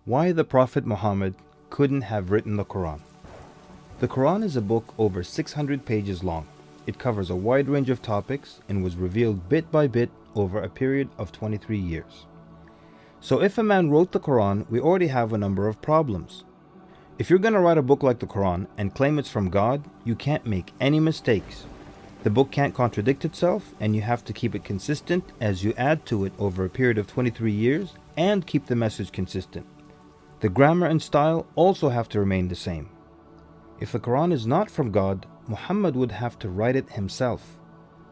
Why the Prophet Muhammad couldn't have written the Quran. The Quran is a book over 600 pages long. It covers a wide range of topics and was revealed bit by bit over a period of 23 years. So if a man wrote the Quran, we already have a number of problems. If you're going to write a book like the Quran and claim it's from God, you can't make any mistakes. The book can't contradict itself, and you have to keep it consistent as you add to it over a period of 23 years and keep the message consistent. The grammar and style also have to remain the same. If the Quran is not from God, Muhammad would have to write it himself.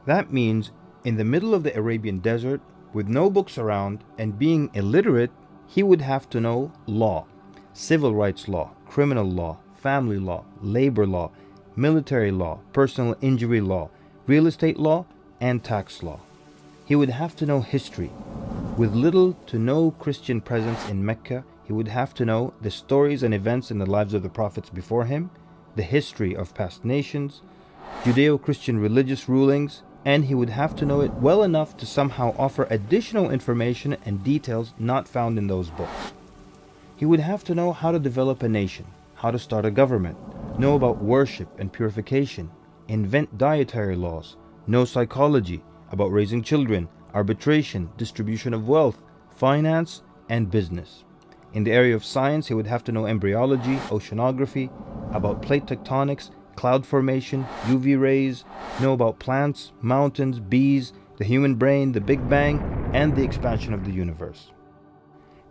That means in the middle of the Arabian desert, with no books around and being illiterate, he would have to know law, civil rights law, criminal law, family law, labor law, military law, personal injury law, real estate law, and tax law. He would have to know history. With little to no Christian presence in Mecca, he would have to know the stories and events in the lives of the prophets before him, the history of past nations, Judeo-Christian religious rulings, and he would have to know it well enough to somehow offer additional information and details not found in those books. He would have to know how to develop a nation, how to start a government, know about worship and purification, invent dietary laws, know psychology, about raising children, arbitration, distribution of wealth, finance, and business. In the area of science, he would have to know embryology, oceanography, about plate tectonics, cloud formation, UV rays, know about plants, mountains, bees, the human brain, the Big Bang, and the expansion of the universe.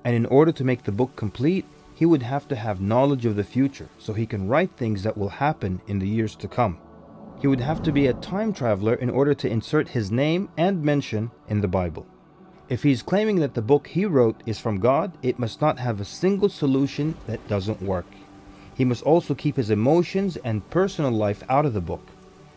And in order to make the book complete, he would have to have knowledge of the future so he can write things that will happen in the years to come. He would have to be a time traveler in order to insert his name and mention in the Bible. If he's claiming that the book he wrote is from God, it must not have a single solution that doesn't work. He must also keep his emotions and personal life out of the book.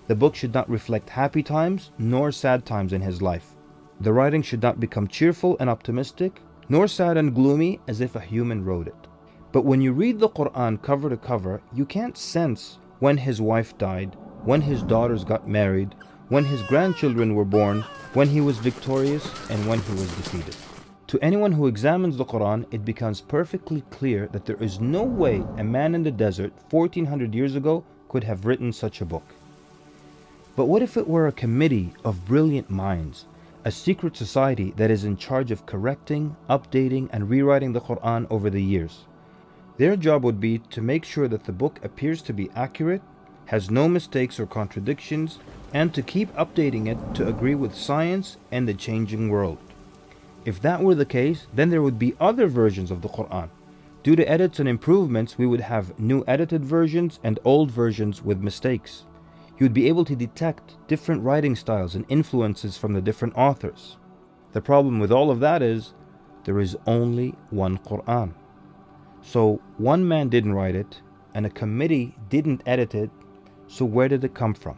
The book should not reflect happy times nor sad times in his life. The writing should not become cheerful and optimistic, nor sad and gloomy as if a human wrote it. But when you read the Quran cover to cover, you can't sense when his wife died, when his daughters got married, when his grandchildren were born, when he was victorious, and when he was defeated. To anyone who examines the Quran, it becomes perfectly clear that there is no way a man in the desert 1400 years ago could have written such a book. But what if it were a committee of brilliant minds, a secret society that is in charge of correcting, updating, and rewriting the Quran over the years? Their job would be to make sure that the book appears to be accurate, has no mistakes or contradictions, and to keep updating it to agree with science and the changing world. If that were the case, then there would be other versions of the Quran. Due to edits and improvements, we would have new edited versions and old versions with mistakes. You would be able to detect different writing styles and influences from the different authors. The problem with all of that is, there is only one Quran. So one man didn't write it, and a committee didn't edit it, so where did it come from?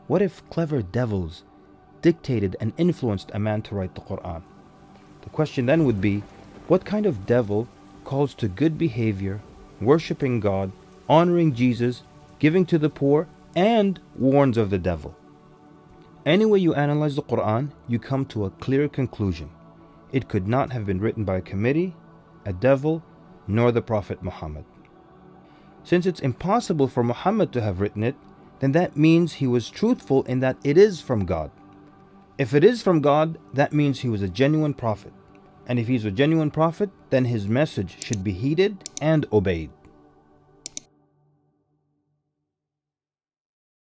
What if clever devils dictated and influenced a man to write the Quran? The question then would be, what kind of devil calls to good behavior, worshipping God, honoring Jesus, giving to the poor, and warns of the devil? Any way you analyze the Quran, you come to a clear conclusion. It could not have been written by a committee, a devil, nor the Prophet Muhammad. Since it's impossible for Muhammad to have written it, then that means he was truthful in that it is from God. If it is from God, that means he was a genuine prophet. And if he's a genuine prophet, then his message should be heeded and obeyed.